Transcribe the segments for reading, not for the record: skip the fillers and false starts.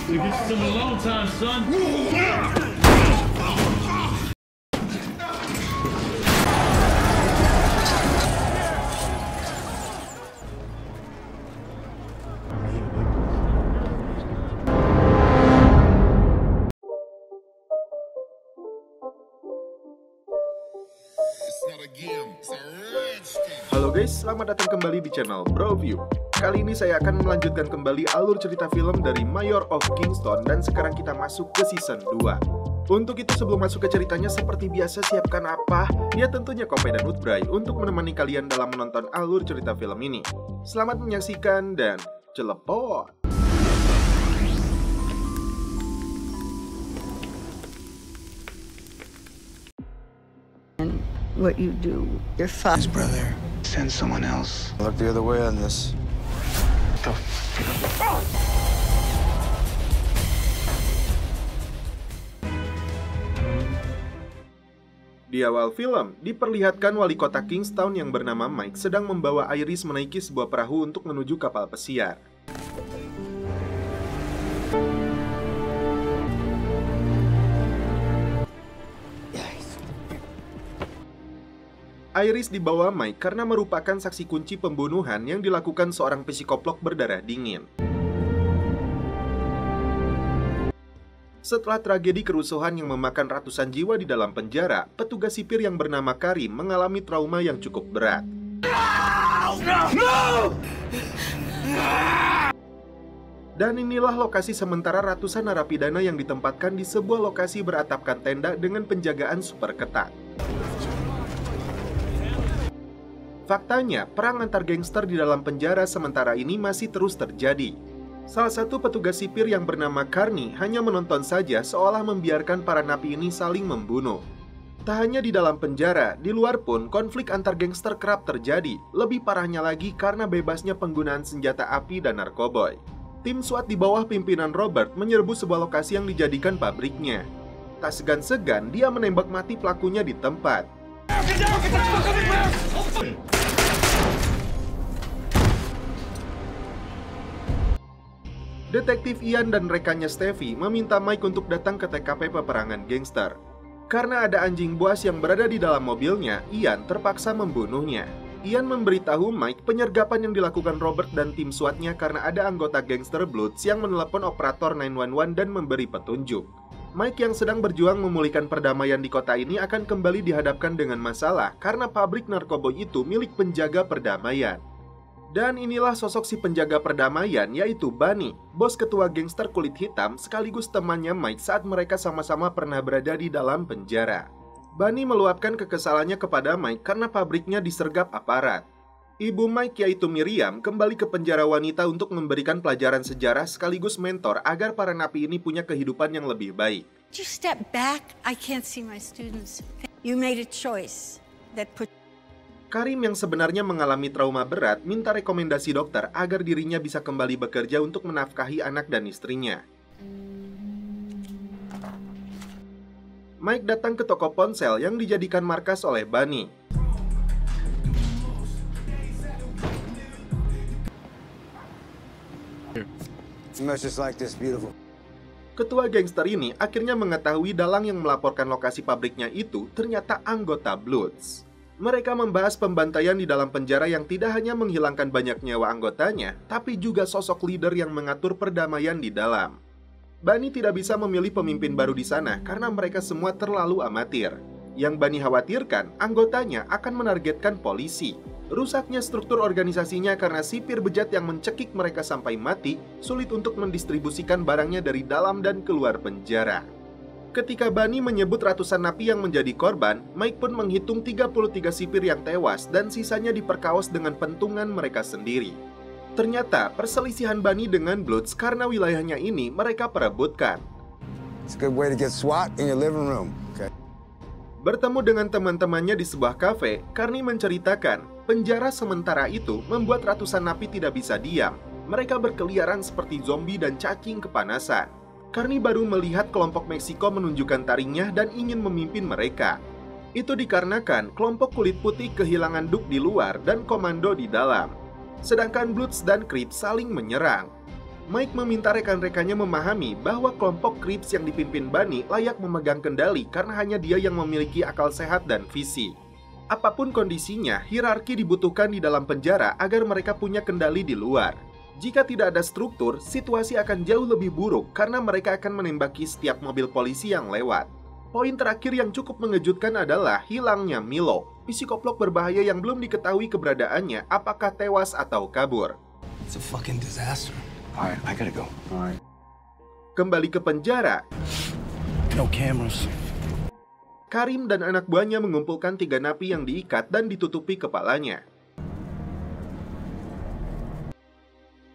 Give you some alone time, son. Halo guys, selamat datang kembali di channel Broview. Kali ini saya akan melanjutkan kembali alur cerita film dari Mayor of Kingstown dan sekarang kita masuk ke season 2. Untuk itu sebelum masuk ke ceritanya seperti biasa siapkan apa? Ya tentunya kopi dan Woodbray untuk menemani kalian dalam menonton alur cerita film ini. Selamat menyaksikan dan celepot! What you do, your father. His brother send someone else. Look the other way on this. Di awal film, diperlihatkan wali kota Kingstown yang bernama Mike sedang membawa Iris menaiki sebuah perahu untuk menuju kapal pesiar. Iris dibawa Mike karena merupakan saksi kunci pembunuhan yang dilakukan seorang psikoplok berdarah dingin. Setelah tragedi kerusuhan yang memakan ratusan jiwa di dalam penjara, petugas sipir yang bernama Karim mengalami trauma yang cukup berat. Dan inilah lokasi sementara ratusan narapidana yang ditempatkan di sebuah lokasi beratapkan tenda dengan penjagaan super ketat. Faktanya, perang antar gangster di dalam penjara sementara ini masih terus terjadi. Salah satu petugas sipir yang bernama Carney hanya menonton saja seolah membiarkan para napi ini saling membunuh. Tak hanya di dalam penjara, di luar pun konflik antar gangster kerap terjadi. Lebih parahnya lagi karena bebasnya penggunaan senjata api dan narkoboy. Tim SWAT di bawah pimpinan Robert menyerbu sebuah lokasi yang dijadikan pabriknya. Tak segan-segan, dia menembak mati pelakunya di tempat. Detektif Ian dan rekannya Stevie meminta Mike untuk datang ke TKP peperangan gangster. Karena ada anjing buas yang berada di dalam mobilnya, Ian terpaksa membunuhnya. Ian memberitahu Mike penyergapan yang dilakukan Robert dan tim SWAT-nya karena ada anggota gangster Bloods yang menelepon operator 911 dan memberi petunjuk. Mike yang sedang berjuang memulihkan perdamaian di kota ini akan kembali dihadapkan dengan masalah karena pabrik narkoboy itu milik penjaga perdamaian. Dan inilah sosok si penjaga perdamaian, yaitu Bunny, bos ketua gangster kulit hitam sekaligus temannya Mike saat mereka sama-sama pernah berada di dalam penjara. Bunny meluapkan kekesalannya kepada Mike karena pabriknya disergap aparat. Ibu Mike yaitu Miriam kembali ke penjara wanita untuk memberikan pelajaran sejarah sekaligus mentor agar para napi ini punya kehidupan yang lebih baik. You step back, I can't see my students. You made a choice that put. Karim yang sebenarnya mengalami trauma berat minta rekomendasi dokter agar dirinya bisa kembali bekerja untuk menafkahi anak dan istrinya. Mike datang ke toko ponsel yang dijadikan markas oleh Bunny. Ketua gangster ini akhirnya mengetahui dalang yang melaporkan lokasi pabriknya itu ternyata anggota Bloods. Mereka membahas pembantaian di dalam penjara yang tidak hanya menghilangkan banyak nyawa anggotanya, tapi juga sosok leader yang mengatur perdamaian di dalam. Bunny tidak bisa memilih pemimpin baru di sana karena mereka semua terlalu amatir. Yang Bunny khawatirkan, anggotanya akan menargetkan polisi. Rusaknya struktur organisasinya karena sipir bejat yang mencekik mereka sampai mati, sulit untuk mendistribusikan barangnya dari dalam dan keluar penjara. Ketika Bunny menyebut ratusan napi yang menjadi korban, Mike pun menghitung 33 sipir yang tewas dan sisanya diperkaos dengan pentungan mereka sendiri. Ternyata perselisihan Bunny dengan Bloods karena wilayahnya ini mereka perebutkan. It's a good way to get SWAT in your living room. Okay. Bertemu dengan teman-temannya di sebuah kafe, Carney menceritakan penjara sementara itu membuat ratusan napi tidak bisa diam. Mereka berkeliaran seperti zombie dan cacing kepanasan. Carney baru melihat kelompok Meksiko menunjukkan taringnya dan ingin memimpin mereka. Itu dikarenakan kelompok kulit putih kehilangan Duke di luar dan komando di dalam. Sedangkan Bloods dan Crips saling menyerang. Mike meminta rekan-rekannya memahami bahwa kelompok Crips yang dipimpin Bunny layak memegang kendali karena hanya dia yang memiliki akal sehat dan visi. Apapun kondisinya, hierarki dibutuhkan di dalam penjara agar mereka punya kendali di luar. Jika tidak ada struktur, situasi akan jauh lebih buruk karena mereka akan menembaki setiap mobil polisi yang lewat. Poin terakhir yang cukup mengejutkan adalah hilangnya Milo, psikoplok berbahaya yang belum diketahui keberadaannya apakah tewas atau kabur. It's a fucking disaster. All right, I gotta go. All right. Kembali ke penjara, No cameras. Karim dan anak buahnya mengumpulkan 3 napi yang diikat dan ditutupi kepalanya.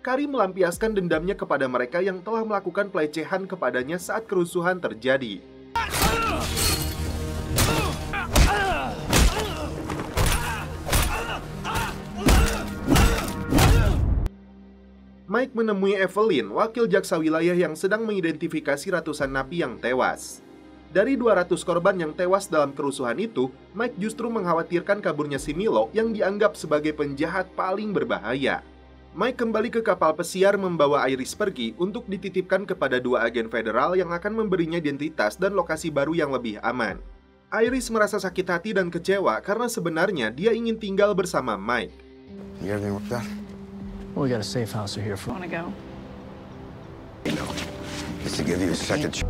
Karim melampiaskan dendamnya kepada mereka yang telah melakukan pelecehan kepadanya saat kerusuhan terjadi. Mike menemui Evelyn, wakil jaksa wilayah yang sedang mengidentifikasi ratusan napi yang tewas. Dari 200 korban yang tewas dalam kerusuhan itu, Mike justru mengkhawatirkan kaburnya si Milo yang dianggap sebagai penjahat paling berbahaya. Mike kembali ke kapal pesiar membawa Iris pergi untuk dititipkan kepada 2 agen federal yang akan memberinya identitas dan lokasi baru yang lebih aman. Iris merasa sakit hati dan kecewa karena sebenarnya dia ingin tinggal bersama Mike. You got everything worked out? Well, we got a safe house here for. Want to go? You know, just to give you a second.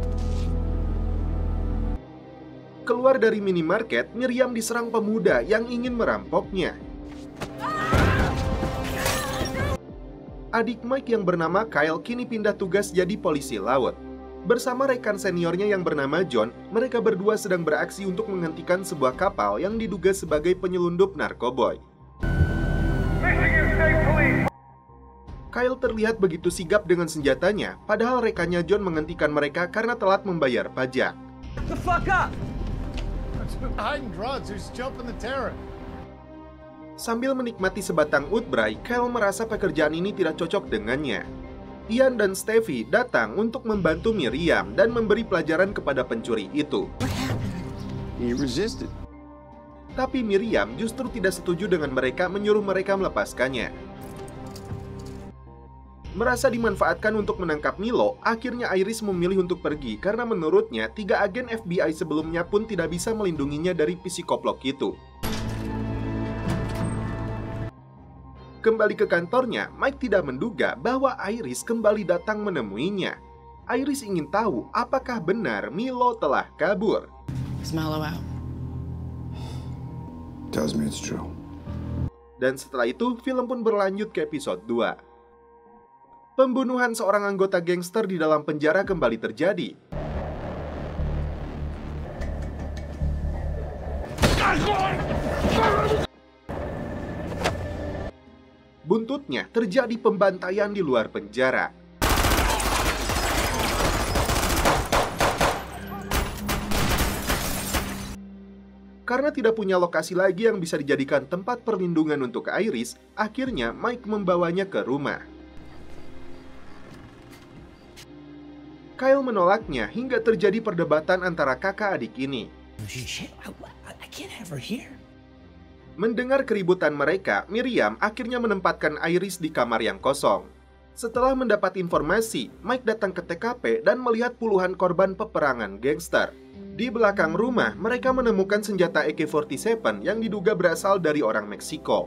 Keluar dari minimarket, Miriam diserang pemuda yang ingin merampoknya. Adik Mike yang bernama Kyle kini pindah tugas jadi polisi laut. Bersama rekan seniornya yang bernama John, mereka berdua sedang beraksi untuk menghentikan sebuah kapal yang diduga sebagai penyelundup narkoboy. Kyle terlihat begitu sigap dengan senjatanya, padahal rekannya John menghentikan mereka karena telat membayar pajak. The fuck up! Hiding drugs. Who's jumping the terror? Sambil menikmati sebatang udbray, Kyle merasa pekerjaan ini tidak cocok dengannya. Ian dan Steffi datang untuk membantu Miriam dan memberi pelajaran kepada pencuri itu. You resisted. Tapi Miriam justru tidak setuju dengan mereka menyuruh mereka melepaskannya. Merasa dimanfaatkan untuk menangkap Milo, akhirnya Iris memilih untuk pergi karena menurutnya 3 agen FBI sebelumnya pun tidak bisa melindunginya dari psikoplok itu. Kembali ke kantornya, Mike tidak menduga bahwa Iris kembali datang menemuinya. Iris ingin tahu apakah benar Milo telah kabur. Is Milo out? Tells me it's true. Dan setelah itu, film pun berlanjut ke episode 2. Pembunuhan seorang anggota gangster di dalam penjara kembali terjadi. Buntutnya terjadi pembantaian di luar penjara. Karena tidak punya lokasi lagi yang bisa dijadikan tempat perlindungan untuk Iris, akhirnya Mike membawanya ke rumah. Kyle menolaknya hingga terjadi perdebatan antara kakak adik ini. I can't have her here. Mendengar keributan mereka, Miriam akhirnya menempatkan Iris di kamar yang kosong. Setelah mendapat informasi, Mike datang ke TKP dan melihat puluhan korban peperangan gangster. Di belakang rumah, mereka menemukan senjata AK-47 yang diduga berasal dari orang Meksiko.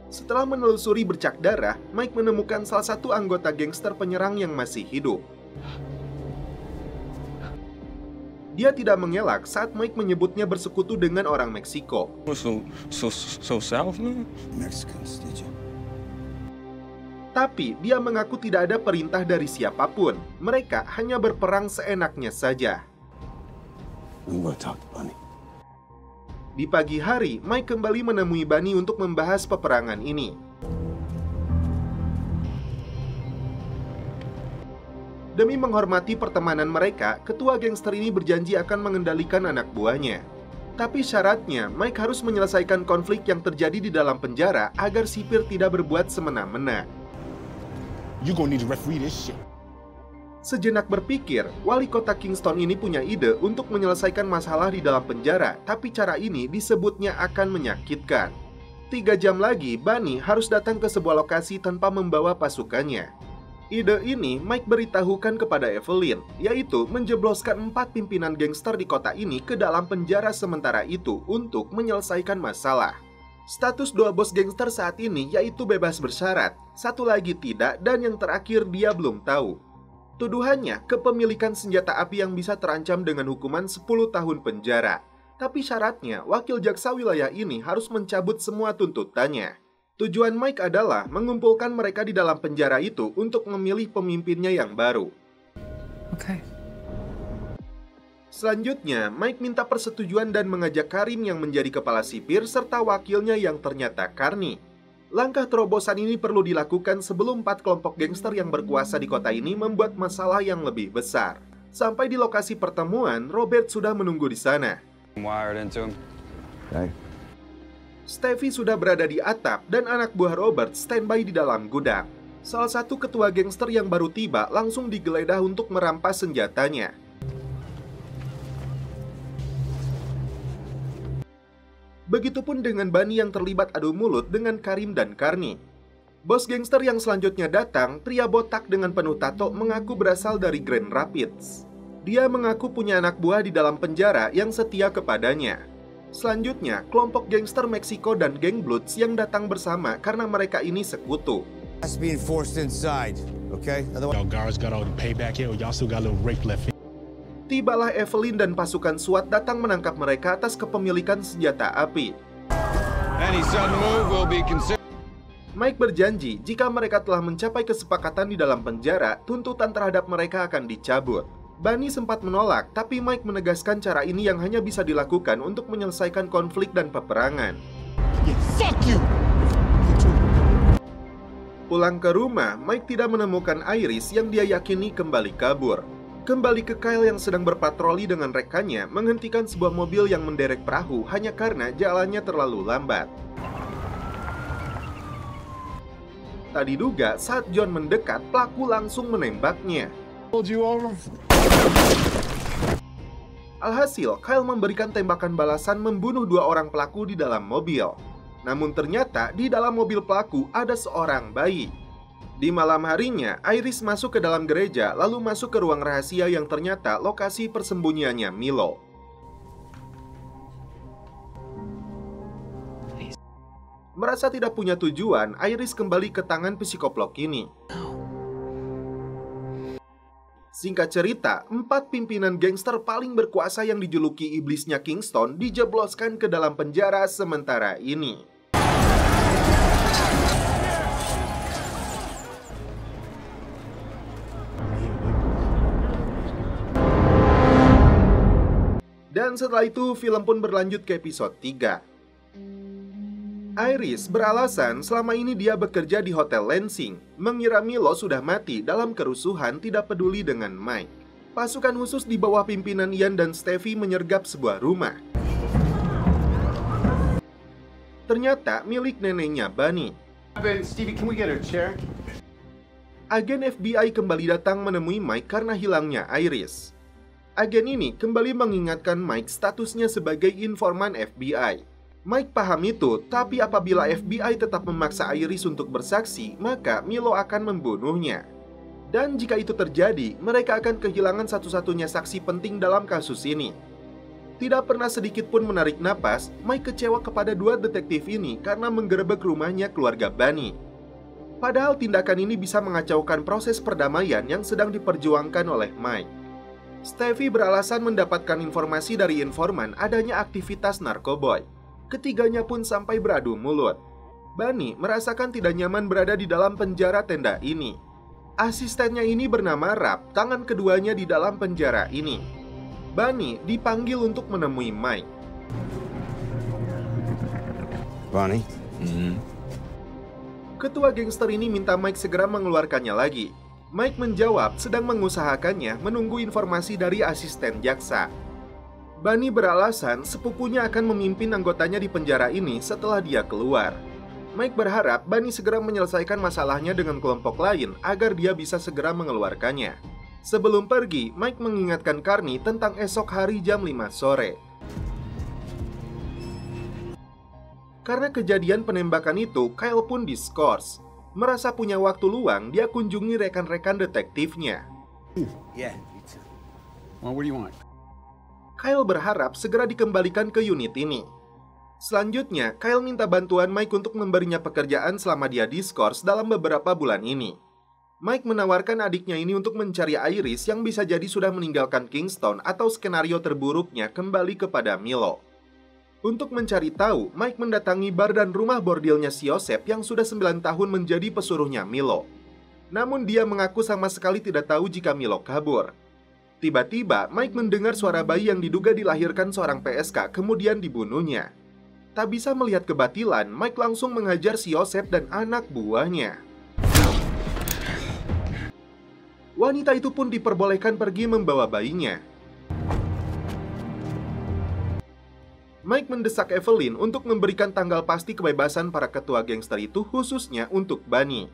Setelah menelusuri bercak darah, Mike menemukan salah satu anggota gangster penyerang yang masih hidup. Dia tidak mengelak saat Mike menyebutnya bersekutu dengan orang Meksiko. So south, man? Mexicans, did you? Tapi dia mengaku tidak ada perintah dari siapapun. Mereka hanya berperang seenaknya saja. I'm gonna talk to Bunny. Di pagi hari, Mike kembali menemui Bunny untuk membahas peperangan ini. Demi menghormati pertemanan mereka, ketua gangster ini berjanji akan mengendalikan anak buahnya. Tapi syaratnya, Mike harus menyelesaikan konflik yang terjadi di dalam penjara agar sipir tidak berbuat semena-mena. You gonna need to referee this shit. Sejenak berpikir, wali kota Kingston ini punya ide untuk menyelesaikan masalah di dalam penjara, tapi cara ini disebutnya akan menyakitkan. 3 jam lagi, Bunny harus datang ke sebuah lokasi tanpa membawa pasukannya. Ide ini Mike beritahukan kepada Evelyn, yaitu menjebloskan 4 pimpinan gangster di kota ini ke dalam penjara sementara itu untuk menyelesaikan masalah. Status 2 bos gangster saat ini yaitu bebas bersyarat, 1 lagi tidak, dan yang terakhir dia belum tahu. Tuduhannya kepemilikan senjata api yang bisa terancam dengan hukuman 10 tahun penjara. Tapi syaratnya wakil jaksa wilayah ini harus mencabut semua tuntutannya. Tujuan Mike adalah mengumpulkan mereka di dalam penjara itu untuk memilih pemimpinnya yang baru. Okay. Selanjutnya, Mike minta persetujuan dan mengajak Karim yang menjadi kepala sipir serta wakilnya yang ternyata Carney. Langkah terobosan ini perlu dilakukan sebelum 4 kelompok gangster yang berkuasa di kota ini membuat masalah yang lebih besar. Sampai di lokasi pertemuan, Robert sudah menunggu di sana. Steffi sudah berada di atap dan anak buah Robert standby di dalam gudang. Salah satu ketua gangster yang baru tiba langsung digeledah untuk merampas senjatanya. Begitupun dengan Bunny yang terlibat adu mulut dengan Karim dan Carney. Bos gangster yang selanjutnya datang, pria botak dengan penuh tato, mengaku berasal dari Grand Rapids. Dia mengaku punya anak buah di dalam penjara yang setia kepadanya. Selanjutnya, kelompok gangster Meksiko dan geng Bloods yang datang bersama karena mereka ini sekutu. Tibalah Evelyn dan pasukan SWAT datang menangkap mereka atas kepemilikan senjata api. Mike berjanji jika mereka telah mencapai kesepakatan di dalam penjara, tuntutan terhadap mereka akan dicabut. Bunny sempat menolak, tapi Mike menegaskan cara ini yang hanya bisa dilakukan untuk menyelesaikan konflik dan peperangan. Pulang ke rumah, Mike tidak menemukan Iris yang dia yakini kembali kabur. Kembali ke Kyle yang sedang berpatroli dengan rekannya, menghentikan sebuah mobil yang menderek perahu hanya karena jalannya terlalu lambat. Tak diduga, saat John mendekat, pelaku langsung menembaknya. Alhasil, Kyle memberikan tembakan balasan membunuh 2 orang pelaku di dalam mobil. Namun ternyata di dalam mobil pelaku ada seorang bayi. Di malam harinya, Iris masuk ke dalam gereja lalu masuk ke ruang rahasia yang ternyata lokasi persembunyiannya Milo. Merasa tidak punya tujuan, Iris kembali ke tangan psikoplok ini. Singkat cerita, 4 pimpinan gangster paling berkuasa yang dijuluki iblisnya Kingston dijebloskan ke dalam penjara sementara ini. Dan setelah itu, film pun berlanjut ke episode 3. Iris beralasan selama ini dia bekerja di Hotel Lansing, mengira Milo sudah mati dalam kerusuhan, tidak peduli dengan Mike. Pasukan khusus di bawah pimpinan Ian dan Steffi menyergap sebuah rumah. Ternyata milik neneknya Bunny. Stevie, can we get her chair? Agen FBI kembali datang menemui Mike karena hilangnya Iris. Agen ini kembali mengingatkan Mike statusnya sebagai informan FBI. Mike paham itu, tapi apabila FBI tetap memaksa Iris untuk bersaksi, maka Milo akan membunuhnya. Dan jika itu terjadi, mereka akan kehilangan satu-satunya saksi penting dalam kasus ini. Tidak pernah sedikit pun menarik napas, Mike kecewa kepada 2 detektif ini karena menggerebek rumahnya keluarga Bunny. Padahal tindakan ini bisa mengacaukan proses perdamaian yang sedang diperjuangkan oleh Mike. Steffi beralasan mendapatkan informasi dari informan adanya aktivitas narkoboy. Ketiganya pun sampai beradu mulut. Bunny merasakan tidak nyaman berada di dalam penjara tenda ini. Asistennya ini bernama Rap, tangan keduanya di dalam penjara ini. Bunny dipanggil untuk menemui Mike. Bunny? Ketua gangster ini minta Mike segera mengeluarkannya lagi. Mike menjawab sedang mengusahakannya menunggu informasi dari asisten jaksa. Bunny beralasan sepupunya akan memimpin anggotanya di penjara ini setelah dia keluar. Mike berharap Bunny segera menyelesaikan masalahnya dengan kelompok lain agar dia bisa segera mengeluarkannya. Sebelum pergi, Mike mengingatkan Carney tentang esok hari jam 5 sore. Karena kejadian penembakan itu, Kyle pun diskors. merasa punya waktu luang, dia kunjungi rekan-rekan detektifnya. Yeah, me too. Well, what do you want? Kyle berharap segera dikembalikan ke unit ini. Selanjutnya, Kyle minta bantuan Mike untuk memberinya pekerjaan selama dia diskors dalam beberapa bulan ini. Mike menawarkan adiknya ini untuk mencari Iris yang bisa jadi sudah meninggalkan Kingston atau skenario terburuknya kembali kepada Milo. Untuk mencari tahu, Mike mendatangi bar dan rumah bordelnya si Yosef yang sudah 9 tahun menjadi pesuruhnya Milo. Namun dia mengaku sama sekali tidak tahu jika Milo kabur. Tiba-tiba, Mike mendengar suara bayi yang diduga dilahirkan seorang PSK kemudian dibunuhnya. Tak bisa melihat kebatilan, Mike langsung menghajar si Yosef dan anak buahnya. Wanita itu pun diperbolehkan pergi membawa bayinya. Mike mendesak Evelyn untuk memberikan tanggal pasti kebebasan para ketua gangster itu, khususnya untuk Bunny.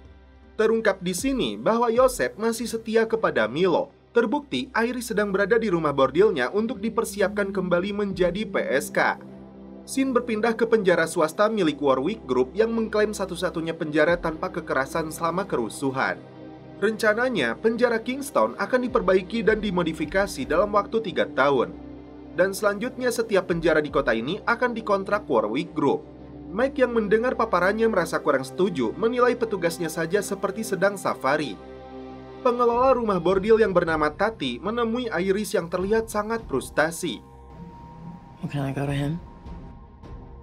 Terungkap di sini bahwa Yosef masih setia kepada Milo. Terbukti Iris sedang berada di rumah bordelnya untuk dipersiapkan kembali menjadi PSK. Sin berpindah ke penjara swasta milik Warwick Group yang mengklaim satu-satunya penjara tanpa kekerasan selama kerusuhan. Rencananya, penjara Kingston akan diperbaiki dan dimodifikasi dalam waktu 3 tahun. Dan selanjutnya setiap penjara di kota ini akan dikontrak Warwick Group. Mike yang mendengar paparannya merasa kurang setuju, menilai petugasnya saja seperti sedang safari. Pengelola rumah bordil yang bernama Tati menemui Iris yang terlihat sangat frustasi. Can I go to him?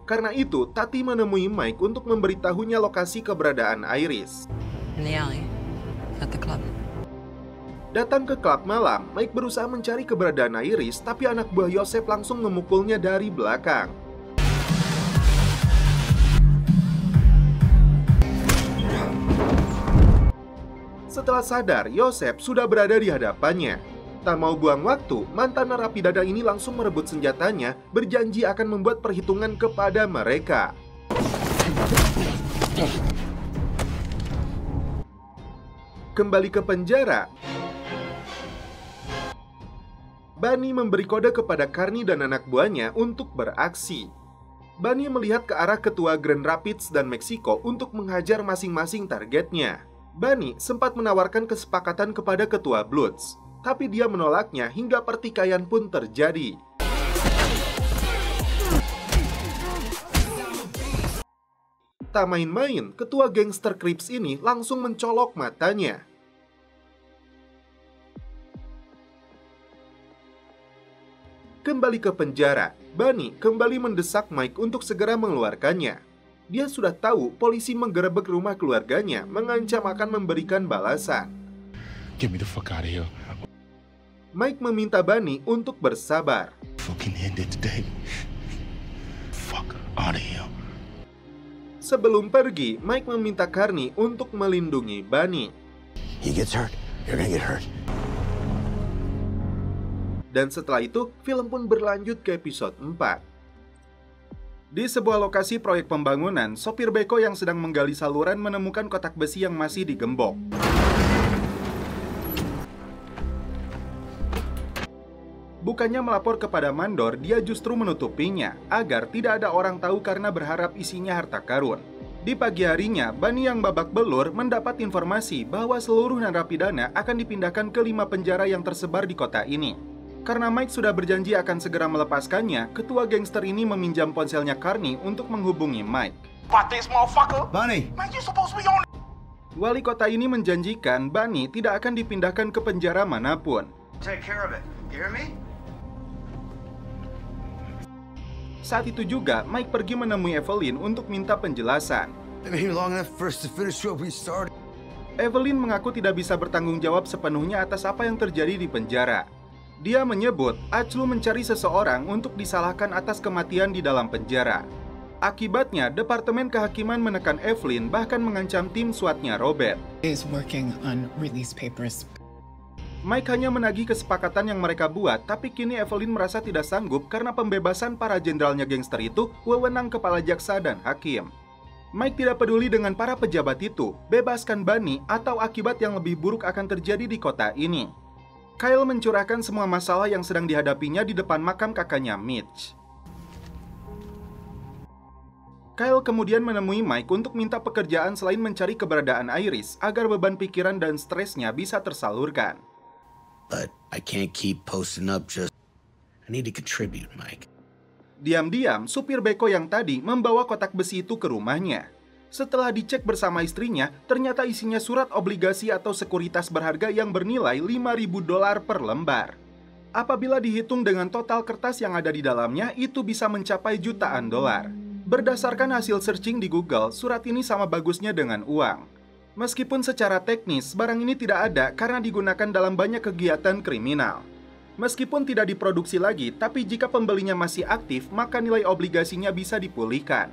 Karena itu, Tati menemui Mike untuk memberitahunya lokasi keberadaan Iris. In the alley. At the club. Datang ke klub malam, Mike berusaha mencari keberadaan Iris, tapi anak buah Yosef langsung memukulnya dari belakang. Setelah sadar, Yosef sudah berada di hadapannya. Tak mau buang waktu, mantan narapidana ini langsung merebut senjatanya, berjanji akan membuat perhitungan kepada mereka. Kembali ke penjara, Bunny memberi kode kepada Carney dan anak buahnya untuk beraksi. Bunny melihat ke arah ketua Grand Rapids dan Meksiko untuk menghajar masing-masing targetnya. Bunny sempat menawarkan kesepakatan kepada ketua Bloods, tapi dia menolaknya hingga pertikaian pun terjadi. Tak main-main, ketua gangster Crips ini langsung mencolok matanya. Kembali ke penjara, Bunny kembali mendesak Mike untuk segera mengeluarkannya. Dia sudah tahu polisi menggerebek rumah keluarganya, mengancam akan memberikan balasan. Get me the fuck out of here. Mike meminta Bunny untuk bersabar. Fucking end it today. Fuck out of here. Sebelum pergi, Mike meminta Carney untuk melindungi Bunny. He gets hurt, you're gonna get hurt. Dan setelah itu, film pun berlanjut ke episode 4. Di sebuah lokasi proyek pembangunan, sopir beko yang sedang menggali saluran menemukan kotak besi yang masih digembok. Bukannya melapor kepada mandor, dia justru menutupinya agar tidak ada orang tahu karena berharap isinya harta karun. Di pagi harinya, Bunny yang babak belur mendapat informasi bahwa seluruh narapidana akan dipindahkan ke 5 penjara yang tersebar di kota ini. Karena Mike sudah berjanji akan segera melepaskannya, ketua gangster ini meminjam ponselnya Carney untuk menghubungi Mike. Bunny, Wali kota ini menjanjikan Bunny tidak akan dipindahkan ke penjara manapun. take care of it. You hear me? Saat itu juga, Mike pergi menemui Evelyn untuk minta penjelasan. Been here long enough for us to finish what we started. Evelyn mengaku tidak bisa bertanggung jawab sepenuhnya atas apa yang terjadi di penjara. Dia menyebut Achlu mencari seseorang untuk disalahkan atas kematian di dalam penjara. Akibatnya, Departemen Kehakiman menekan Evelyn bahkan mengancam tim SWAT-nya Robert. Is working on release papers. Mike hanya menagih kesepakatan yang mereka buat, tapi kini Evelyn merasa tidak sanggup karena pembebasan para jenderalnya gangster itu wewenang kepala jaksa dan hakim. Mike tidak peduli dengan para pejabat itu, bebaskan Bunny atau akibat yang lebih buruk akan terjadi di kota ini. Kyle mencurahkan semua masalah yang sedang dihadapinya di depan makam kakaknya Mitch. Kyle kemudian menemui Mike untuk minta pekerjaan selain mencari keberadaan Iris agar beban pikiran dan stresnya bisa tersalurkan. But I can't keep posting up just. I need to contribute, Mike. Diam-diam, supir beko yang tadi membawa kotak besi itu ke rumahnya. Setelah dicek bersama istrinya, ternyata isinya surat obligasi atau sekuritas berharga yang bernilai $5.000 per lembar. Apabila dihitung dengan total kertas yang ada di dalamnya, itu bisa mencapai jutaan dolar. Berdasarkan hasil searching di Google, surat ini sama bagusnya dengan uang. Meskipun secara teknis, barang ini tidak ada karena digunakan dalam banyak kegiatan kriminal. Meskipun tidak diproduksi lagi, tapi jika pembelinya masih aktif, maka nilai obligasinya bisa dipulihkan.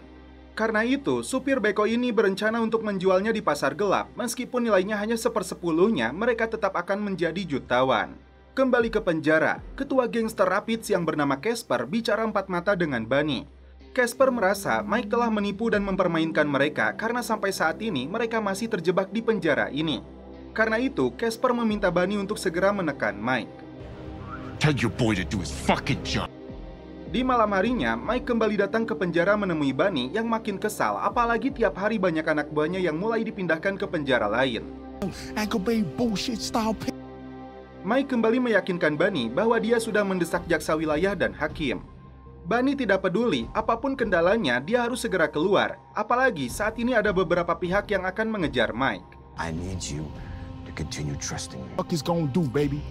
Karena itu, supir beko ini berencana untuk menjualnya di pasar gelap. Meskipun nilainya hanya 1/10-nya, mereka tetap akan menjadi jutawan. Kembali ke penjara, ketua gangster Rapids yang bernama Casper bicara empat mata dengan Bunny. Casper merasa Mike telah menipu dan mempermainkan mereka karena sampai saat ini mereka masih terjebak di penjara ini. Karena itu, Casper meminta Bunny untuk segera menekan Mike. Tell your boy to do his fucking job. Di malam harinya, Mike kembali datang ke penjara menemui Bunny yang makin kesal, apalagi tiap hari banyak anak buahnya yang mulai dipindahkan ke penjara lain. Mike kembali meyakinkan Bunny bahwa dia sudah mendesak jaksa wilayah dan hakim. Bunny tidak peduli, apapun kendalanya, dia harus segera keluar. Apalagi saat ini ada beberapa pihak yang akan mengejar Mike. I need you to continue trusting me. What is gonna do, baby?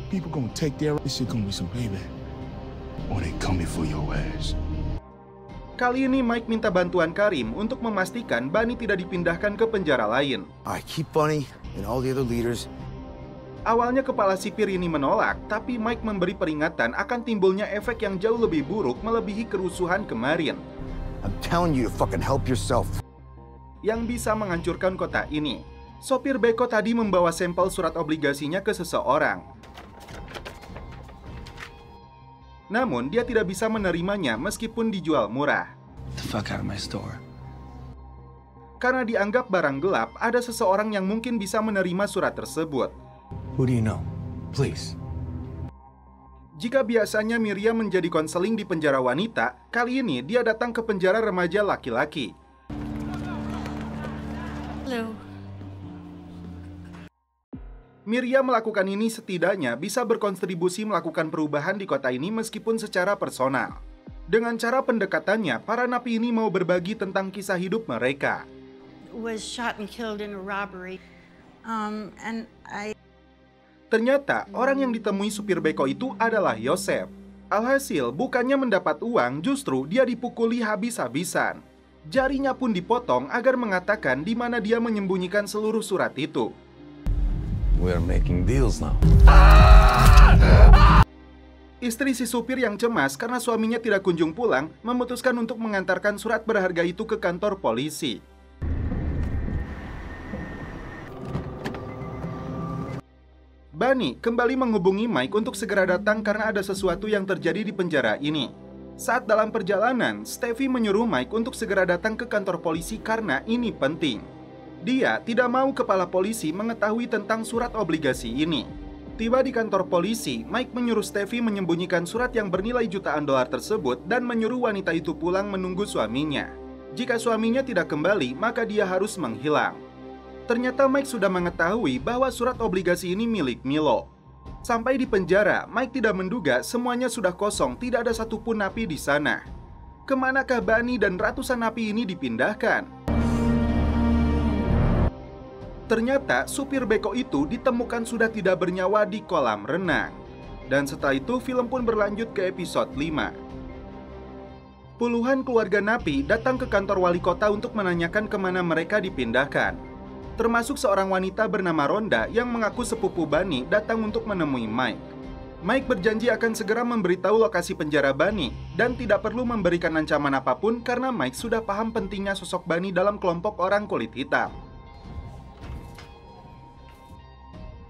People gonna take their this shit gonna be some baby. Or they coming for your ass. Kali ini Mike minta bantuan Karim untuk memastikan Bunny tidak dipindahkan ke penjara lain. I keep Bunny and all the other leaders. Awalnya kepala sipir ini menolak, tapi Mike memberi peringatan akan timbulnya efek yang jauh lebih buruk melebihi kerusuhan kemarin. I'm telling you to fucking help yourself. Yang bisa menghancurkan kota ini. Sopir beko tadi membawa sampel surat obligasinya ke seseorang. Namun dia tidak bisa menerimanya meskipun dijual murah. The fuck out of my store. Karena dianggap barang gelap, ada seseorang yang mungkin bisa menerima surat tersebut. Who do you know? Please. Jika biasanya Miriam menjadi konseling di penjara wanita, kali ini dia datang ke penjara remaja laki-laki. Hello. Miriam melakukan ini setidaknya bisa berkontribusi melakukan perubahan di kota ini meskipun secara personal. Dengan cara pendekatannya, para napi ini mau berbagi tentang kisah hidup mereka. Was shot and killed in a robbery. Ternyata, orang yang ditemui supir beko itu adalah Yosef. Alhasil, bukannya mendapat uang, justru dia dipukuli habis-habisan. Jarinya pun dipotong agar mengatakan di mana dia menyembunyikan seluruh surat itu. We're making deals now. Istri si supir yang cemas karena suaminya tidak kunjung pulang, memutuskan untuk mengantarkan surat berharga itu ke kantor polisi. Bunny kembali menghubungi Mike untuk segera datang karena ada sesuatu yang terjadi di penjara ini. Saat dalam perjalanan, Steffi menyuruh Mike untuk segera datang ke kantor polisi karena ini penting. Dia tidak mau kepala polisi mengetahui tentang surat obligasi ini. Tiba di kantor polisi, Mike menyuruh Steffi menyembunyikan surat yang bernilai jutaan dolar tersebut dan menyuruh wanita itu pulang menunggu suaminya. Jika suaminya tidak kembali, maka dia harus menghilang. Ternyata Mike sudah mengetahui bahwa surat obligasi ini milik Milo. Sampai di penjara, Mike tidak menduga semuanya sudah kosong, tidak ada satupun napi di sana. Kemanakah Bunny dan ratusan napi ini dipindahkan? Ternyata supir beko itu ditemukan sudah tidak bernyawa di kolam renang. Dan setelah itu film pun berlanjut ke episode 5. Puluhan keluarga napi datang ke kantor wali kota untuk menanyakan kemana mereka dipindahkan. Termasuk seorang wanita bernama Rhonda yang mengaku sepupu Bunny datang untuk menemui Mike. Mike berjanji akan segera memberitahu lokasi penjara Bunny dan tidak perlu memberikan ancaman apapun karena Mike sudah paham pentingnya sosok Bunny dalam kelompok orang kulit hitam.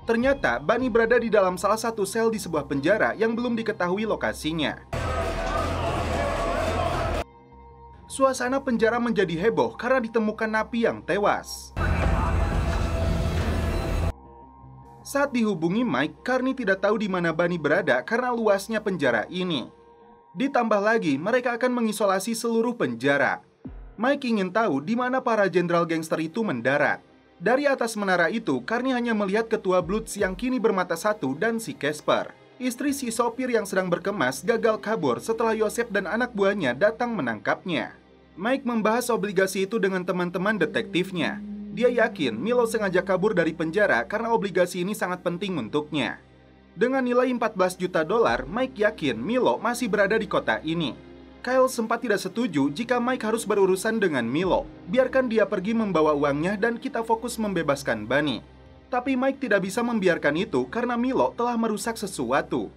Ternyata Bunny berada di dalam salah satu sel di sebuah penjara yang belum diketahui lokasinya. Suasana penjara menjadi heboh karena ditemukan napi yang tewas. Saat dihubungi Mike, Carney tidak tahu di mana Bunny berada karena luasnya penjara ini. Ditambah lagi, mereka akan mengisolasi seluruh penjara. Mike ingin tahu di mana para jenderal gangster itu mendarat. Dari atas menara itu, Carney hanya melihat ketua Bloods yang kini bermata satu dan si Casper. Istri si sopir yang sedang berkemas gagal kabur setelah Yosef dan anak buahnya datang menangkapnya. Mike membahas obligasi itu dengan teman-teman detektifnya. Dia yakin Milo sengaja kabur dari penjara karena obligasi ini sangat penting untuknya. Dengan nilai $14 juta, Mike yakin Milo masih berada di kota ini. Kyle sempat tidak setuju jika Mike harus berurusan dengan Milo. Biarkan dia pergi membawa uangnya dan kita fokus membebaskan Bunny. Tapi Mike tidak bisa membiarkan itu karena Milo telah merusak sesuatu.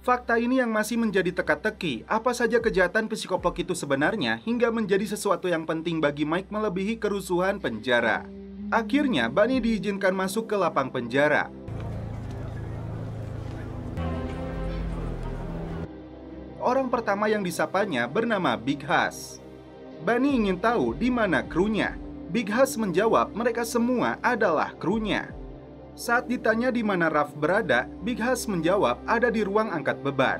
Fakta ini yang masih menjadi teka-teki, apa saja kejahatan psikoplok itu sebenarnya hingga menjadi sesuatu yang penting bagi Mike melebihi kerusuhan penjara. Akhirnya Bunny diizinkan masuk ke lapang penjara. Orang pertama yang disapanya bernama Big Hass. Bunny ingin tahu di mana krunya. Big Hass menjawab mereka semua adalah krunya. Saat ditanya di mana Raph berada, Big Hass menjawab ada di ruang angkat beban.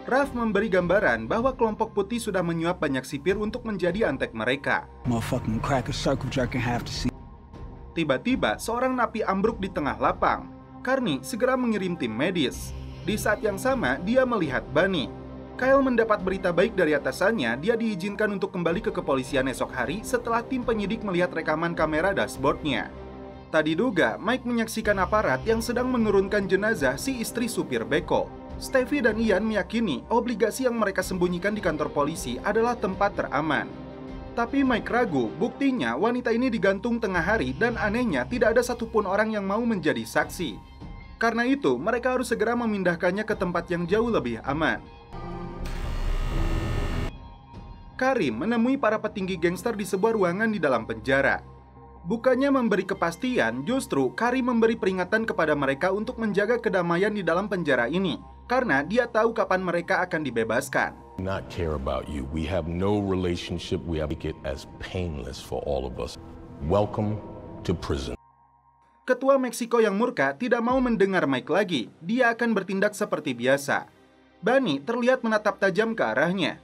Raph memberi gambaran bahwa kelompok putih sudah menyuap banyak sipir untuk menjadi antek mereka. Tiba-tiba seorang napi ambruk di tengah lapang. Carney segera mengirim tim medis. Di saat yang sama, dia melihat Bunny. Kyle mendapat berita baik dari atasannya, dia diizinkan untuk kembali ke kepolisian esok hari setelah tim penyidik melihat rekaman kamera dashboardnya. Tak diduga, Mike menyaksikan aparat yang sedang menurunkan jenazah si istri supir beko. Steffi dan Ian meyakini obligasi yang mereka sembunyikan di kantor polisi adalah tempat teraman. Tapi Mike ragu, buktinya wanita ini digantung tengah hari dan anehnya tidak ada satupun orang yang mau menjadi saksi. Karena itu, mereka harus segera memindahkannya ke tempat yang jauh lebih aman. Karim menemui para petinggi gangster di sebuah ruangan di dalam penjara. Bukannya memberi kepastian, justru Karim memberi peringatan kepada mereka untuk menjaga kedamaian di dalam penjara ini, karena dia tahu kapan mereka akan dibebaskan. Not care about you. We have no relationship. We make it as painless for all of us. Welcome to prison. Ketua Meksiko yang murka tidak mau mendengar Mike lagi. Dia akan bertindak seperti biasa. Bunny terlihat menatap tajam ke arahnya.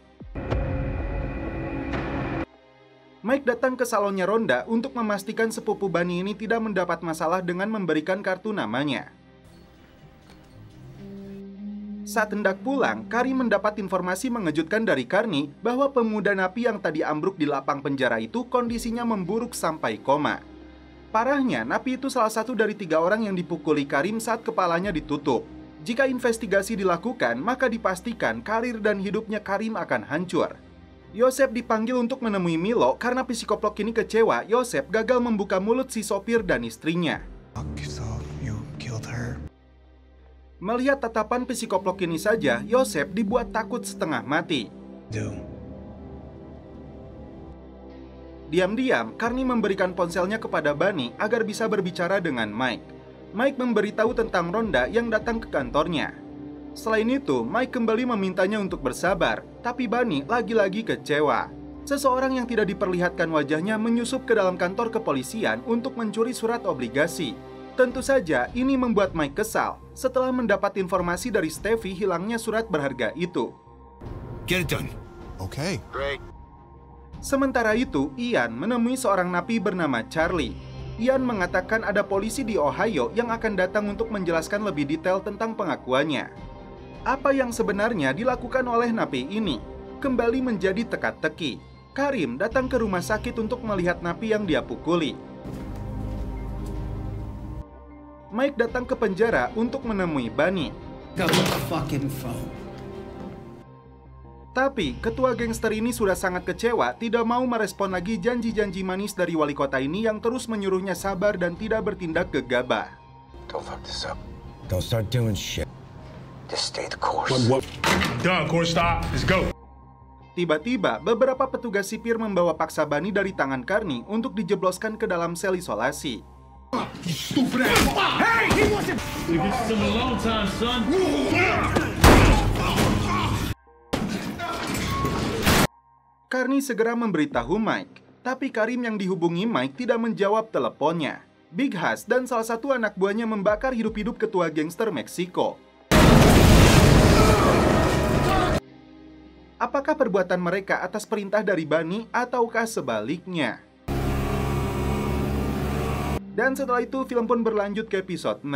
Mike datang ke salonnya Ronda untuk memastikan sepupu Bunny ini tidak mendapat masalah dengan memberikan kartu namanya. Saat hendak pulang, Karim mendapat informasi mengejutkan dari Carney bahwa pemuda napi yang tadi ambruk di lapang penjara itu kondisinya memburuk sampai koma. Parahnya, napi itu salah satu dari 3 orang yang dipukuli Karim saat kepalanya ditutup. Jika investigasi dilakukan, maka dipastikan karir dan hidupnya Karim akan hancur. Yosef dipanggil untuk menemui Milo karena psikoplok ini kecewa Yosef gagal membuka mulut si sopir dan istrinya. Melihat tatapan psikoplok ini saja, Yosef dibuat takut setengah mati. Diam-diam, Carney memberikan ponselnya kepada Bunny agar bisa berbicara dengan Mike. Mike memberitahu tentang Ronda yang datang ke kantornya. Selain itu, Mike kembali memintanya untuk bersabar, tapi Bunny lagi-lagi kecewa. Seseorang yang tidak diperlihatkan wajahnya menyusup ke dalam kantor kepolisian untuk mencuri surat obligasi. Tentu saja, ini membuat Mike kesal setelah mendapat informasi dari Steffi hilangnya surat berharga itu. Get it done. Okay. Great. Sementara itu, Ian menemui seorang napi bernama Charlie. Ian mengatakan ada polisi di Ohio yang akan datang untuk menjelaskan lebih detail tentang pengakuannya. Apa yang sebenarnya dilakukan oleh napi ini kembali menjadi teka-teki. Karim datang ke rumah sakit untuk melihat napi yang dia pukuli. Mike datang ke penjara untuk menemui Bunny. Tapi ketua gangster ini sudah sangat kecewa, tidak mau merespon lagi janji-janji manis dari wali kota ini yang terus menyuruhnya sabar dan tidak bertindak gegabah. Don't fuck this up. Don't start doing shit. Just stay the course. Done, course stop. Let's go. Tiba-tiba, beberapa petugas sipir membawa paksa Bunny dari tangan Carney untuk dijebloskan ke dalam sel isolasi. Carney segera memberitahu Mike, tapi Karim yang dihubungi Mike tidak menjawab teleponnya. Big Hass dan salah satu anak buahnya membakar hidup-hidup ketua gangster Meksiko. Apakah perbuatan mereka atas perintah dari Bunny ataukah sebaliknya? Dan setelah itu film pun berlanjut ke episode 6.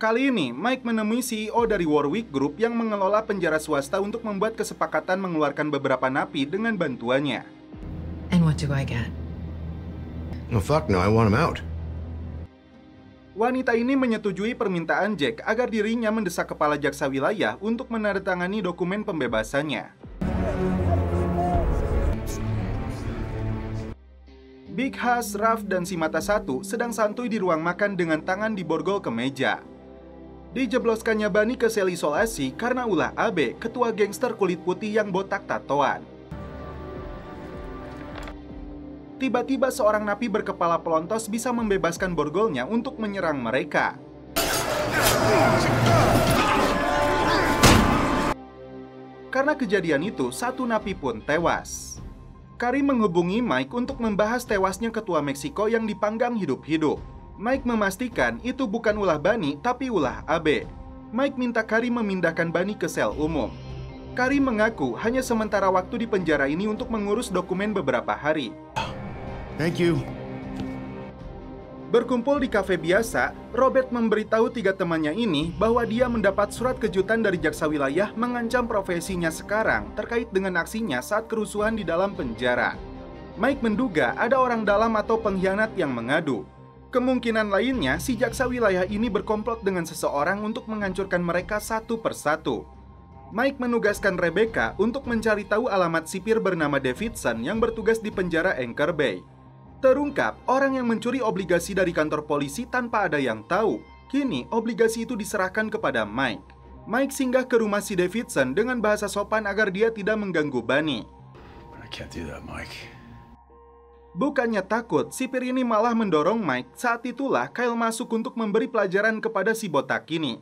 Kali ini, Mike menemui CEO dari Warwick Group yang mengelola penjara swasta untuk membuat kesepakatan mengeluarkan beberapa napi dengan bantuannya. And what do I get? No, fuck no, I want him out. Wanita ini menyetujui permintaan Jack agar dirinya mendesak kepala jaksa wilayah untuk menandatangani dokumen pembebasannya. Big Hass, Raph, dan si mata satu sedang santuy di ruang makan dengan tangan diborgol ke meja. Dijebloskannya Bunny ke sel isolasi karena ulah AB, ketua gangster kulit putih yang botak tatoan. Tiba-tiba seorang napi berkepala pelontos bisa membebaskan borgolnya untuk menyerang mereka. Karena kejadian itu, satu napi pun tewas. Karim menghubungi Mike untuk membahas tewasnya ketua Meksiko yang dipanggang hidup-hidup. Mike memastikan itu bukan ulah Bunny, tapi ulah AB. Mike minta Karim memindahkan Bunny ke sel umum. Karim mengaku hanya sementara waktu di penjara ini untuk mengurus dokumen beberapa hari. Thank you. Berkumpul di kafe biasa, Robert memberitahu 3 temannya ini bahwa dia mendapat surat kejutan dari jaksa wilayah mengancam profesinya sekarang terkait dengan aksinya saat kerusuhan di dalam penjara. Mike menduga ada orang dalam atau pengkhianat yang mengadu. Kemungkinan lainnya, si jaksa wilayah ini berkomplot dengan seseorang untuk menghancurkan mereka satu persatu. Mike menugaskan Rebecca untuk mencari tahu alamat sipir bernama Davidson yang bertugas di penjara Anchor Bay. Terungkap, orang yang mencuri obligasi dari kantor polisi tanpa ada yang tahu. Kini, obligasi itu diserahkan kepada Mike. Mike singgah ke rumah si Davidson dengan bahasa sopan agar dia tidak mengganggu Bunny. I can't do that, Mike. Bukannya takut, sipir ini malah mendorong Mike. Saat itulah Kyle masuk untuk memberi pelajaran kepada si botak ini.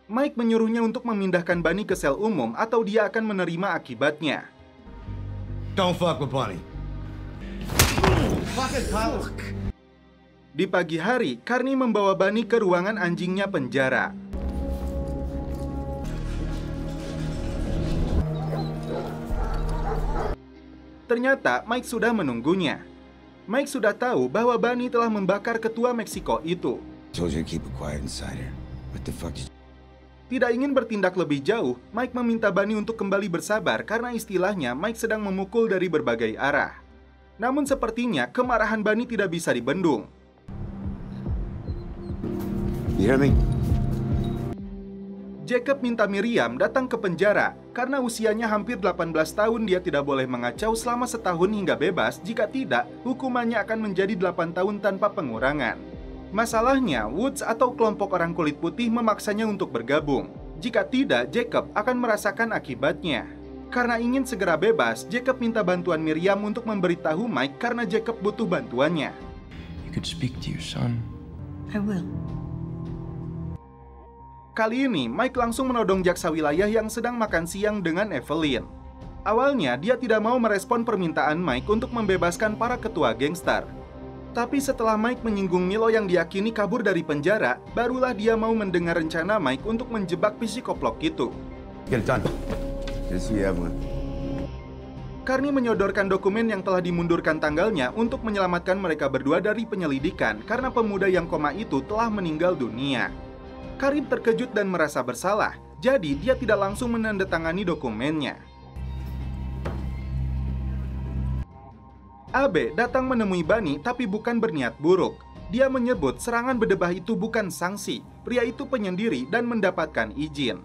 Mike menyuruhnya untuk memindahkan Bunny ke sel umum atau dia akan menerima akibatnya. Don't fuck with Bunny. Di pagi hari, Carney membawa Bunny ke ruangan anjingnya penjara. Ternyata Mike sudah menunggunya. Mike sudah tahu bahwa Bunny telah membakar ketua Meksiko itu. Tidak ingin bertindak lebih jauh, Mike meminta Bunny untuk kembali bersabar karena istilahnya Mike sedang memukul dari berbagai arah. Namun sepertinya kemarahan Bunny tidak bisa dibendung. You hear me? Jacob minta Miriam datang ke penjara karena usianya hampir 18 tahun dia tidak boleh mengacau selama setahun hingga bebas, jika tidak, hukumannya akan menjadi 8 tahun tanpa pengurangan. Masalahnya, Woods atau kelompok orang kulit putih memaksanya untuk bergabung. Jika tidak, Jacob akan merasakan akibatnya. Karena ingin segera bebas, Jacob minta bantuan Miriam untuk memberitahu Mike karena Jacob butuh bantuannya. You could speak to your son. I will. Kali ini, Mike langsung menodong jaksa wilayah yang sedang makan siang dengan Evelyn. Awalnya, dia tidak mau merespon permintaan Mike untuk membebaskan para ketua gangster. Tapi setelah Mike menyinggung Milo yang diyakini kabur dari penjara, barulah dia mau mendengar rencana Mike untuk menjebak psikoplok itu. Get it done. Yes, we have one. Carney menyodorkan dokumen yang telah dimundurkan tanggalnya untuk menyelamatkan mereka berdua dari penyelidikan karena pemuda yang koma itu telah meninggal dunia. Karim terkejut dan merasa bersalah, jadi dia tidak langsung menandatangani dokumennya. Abe datang menemui Bunny tapi bukan berniat buruk. Dia menyebut serangan berdebah itu bukan sanksi, pria itu penyendiri dan mendapatkan izin.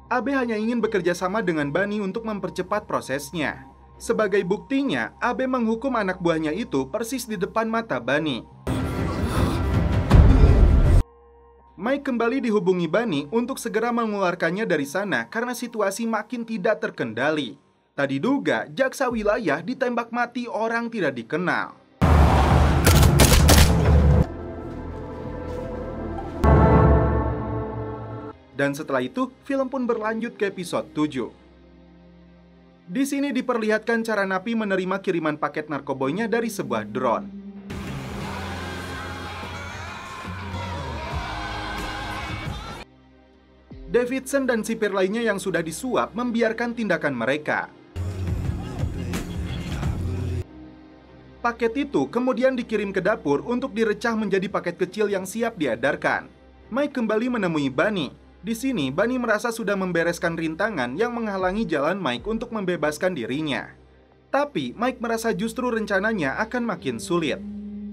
Abe hanya ingin bekerja sama dengan Bunny untuk mempercepat prosesnya. Sebagai buktinya, Abe menghukum anak buahnya itu persis di depan mata Bunny. Mike kembali dihubungi Bunny untuk segera mengeluarkannya dari sana karena situasi makin tidak terkendali. Tadi diduga jaksa wilayah ditembak mati orang tidak dikenal. Dan setelah itu, film pun berlanjut ke episode 7. Di sini diperlihatkan cara napi menerima kiriman paket narkoboynya dari sebuah drone. Davidson dan sipir lainnya yang sudah disuap membiarkan tindakan mereka. Paket itu kemudian dikirim ke dapur untuk direcah menjadi paket kecil yang siap diedarkan. Mike kembali menemui Bunny. Di sini, Bunny merasa sudah membereskan rintangan yang menghalangi jalan Mike untuk membebaskan dirinya. Tapi, Mike merasa justru rencananya akan makin sulit.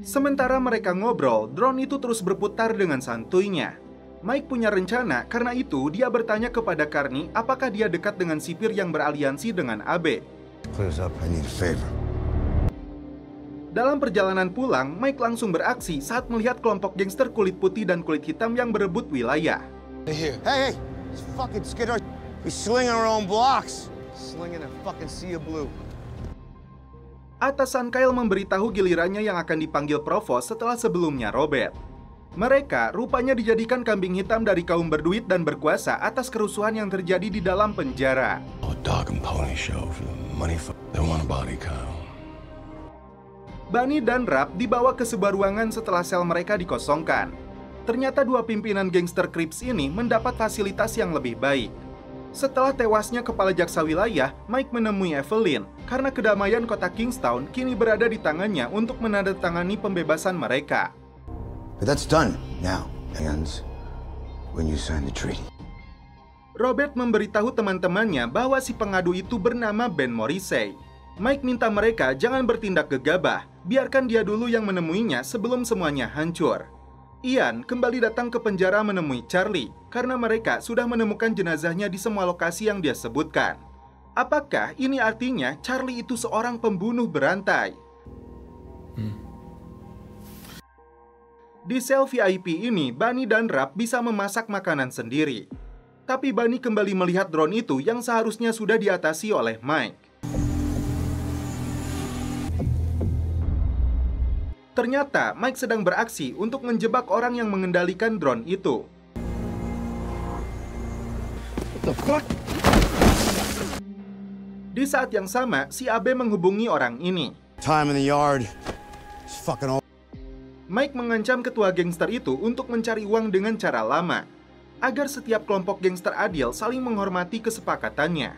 Sementara mereka ngobrol, drone itu terus berputar dengan santuinya. Mike punya rencana, karena itu dia bertanya kepada Carney apakah dia dekat dengan sipir yang beraliansi dengan AB. Clears up, I need a favor. Dalam perjalanan pulang, Mike langsung beraksi saat melihat kelompok gangster kulit putih dan kulit hitam yang berebut wilayah. Hey, this fucking skidder, we slinging our own blocks. Slinging a fucking sea of blue. Atasan Kyle memberitahu gilirannya yang akan dipanggil Provost setelah sebelumnya Robert. Mereka rupanya dijadikan kambing hitam dari kaum berduit dan berkuasa atas kerusuhan yang terjadi di dalam penjara. Bunny dan Rap dibawa ke sebuah ruangan setelah sel mereka dikosongkan. Ternyata dua pimpinan gangster Crips ini mendapat fasilitas yang lebih baik. Setelah tewasnya kepala jaksa wilayah, Mike menemui Evelyn karena kedamaian kota Kingstown kini berada di tangannya untuk menandatangani pembebasan mereka. But that's done now, and when you sign the treaty. Robert memberitahu teman-temannya bahwa si pengadu itu bernama Ben Morrissey. Mike minta mereka jangan bertindak gegabah, biarkan dia dulu yang menemuinya sebelum semuanya hancur. Ian kembali datang ke penjara menemui Charlie, karena mereka sudah menemukan jenazahnya di semua lokasi yang dia sebutkan. Apakah ini artinya Charlie itu seorang pembunuh berantai? Di sel VIP ini, Bunny dan Rap bisa memasak makanan sendiri. Tapi Bunny kembali melihat drone itu yang seharusnya sudah diatasi oleh Mike. Ternyata Mike sedang beraksi untuk menjebak orang yang mengendalikan drone itu. What the fuck? Di saat yang sama, si AB menghubungi orang ini. Time in the yard. It's fucking all. Mike mengancam ketua gangster itu untuk mencari uang dengan cara lama, agar setiap kelompok gangster adil saling menghormati kesepakatannya.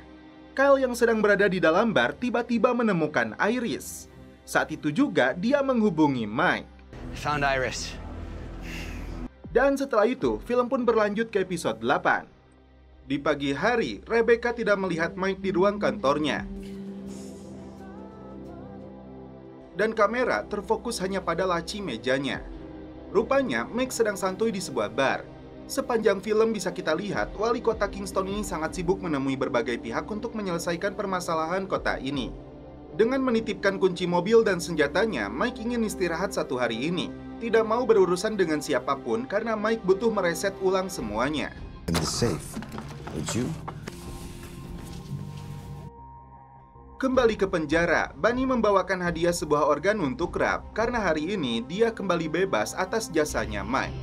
Kyle yang sedang berada di dalam bar tiba-tiba menemukan Iris. Saat itu juga dia menghubungi Mike. Found Iris. Dan setelah itu, film pun berlanjut ke episode 8. Di pagi hari, Rebecca tidak melihat Mike di ruang kantornya. Dan kamera terfokus hanya pada laci mejanya. Rupanya, Mike sedang santuy di sebuah bar. Sepanjang film bisa kita lihat, wali kota Kingston ini sangat sibuk menemui berbagai pihak untuk menyelesaikan permasalahan kota ini. Dengan menitipkan kunci mobil dan senjatanya, Mike ingin istirahat satu hari ini. Tidak mau berurusan dengan siapapun karena Mike butuh mereset ulang semuanya. Kembali ke penjara, Bunny membawakan hadiah sebuah organ untuk Rap karena hari ini dia kembali bebas atas jasanya Mike.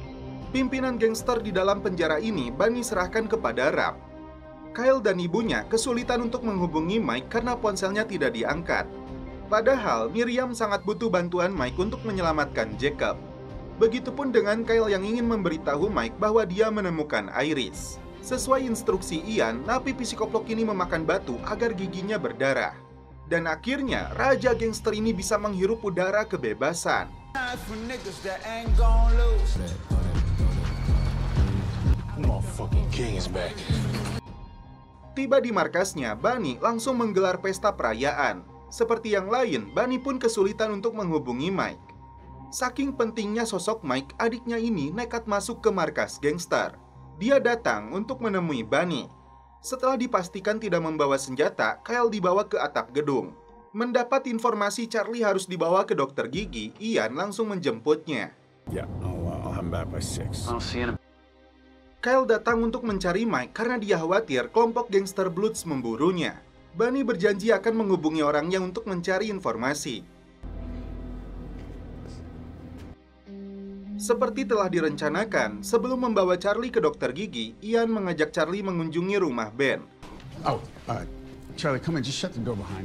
Pimpinan gangster di dalam penjara ini Bunny serahkan kepada Rap. Kyle dan ibunya kesulitan untuk menghubungi Mike karena ponselnya tidak diangkat. Padahal Miriam sangat butuh bantuan Mike untuk menyelamatkan Jacob. Begitupun dengan Kyle yang ingin memberitahu Mike bahwa dia menemukan Iris. Sesuai instruksi Ian, napi psikoplok ini memakan batu agar giginya berdarah. Dan akhirnya, raja gangster ini bisa menghirup udara kebebasan. Tiba di markasnya, Bunny langsung menggelar pesta perayaan. Seperti yang lain, Bunny pun kesulitan untuk menghubungi Mike. Saking pentingnya sosok Mike, adiknya ini nekat masuk ke markas gangster. Dia datang untuk menemui Bunny. Setelah dipastikan tidak membawa senjata, Kyle dibawa ke atap gedung. Mendapat informasi Charlie harus dibawa ke dokter gigi, Ian langsung menjemputnya. Yeah, I'll have him back by 6. I'll see you in a... Kyle datang untuk mencari Mike karena dia khawatir kelompok gangster Bloods memburunya. Bunny berjanji akan menghubungi orangnya untuk mencari informasi. Seperti telah direncanakan, sebelum membawa Charlie ke dokter gigi, Ian mengajak Charlie mengunjungi rumah Ben. Oh, Charlie, come in. Just shut the door behind.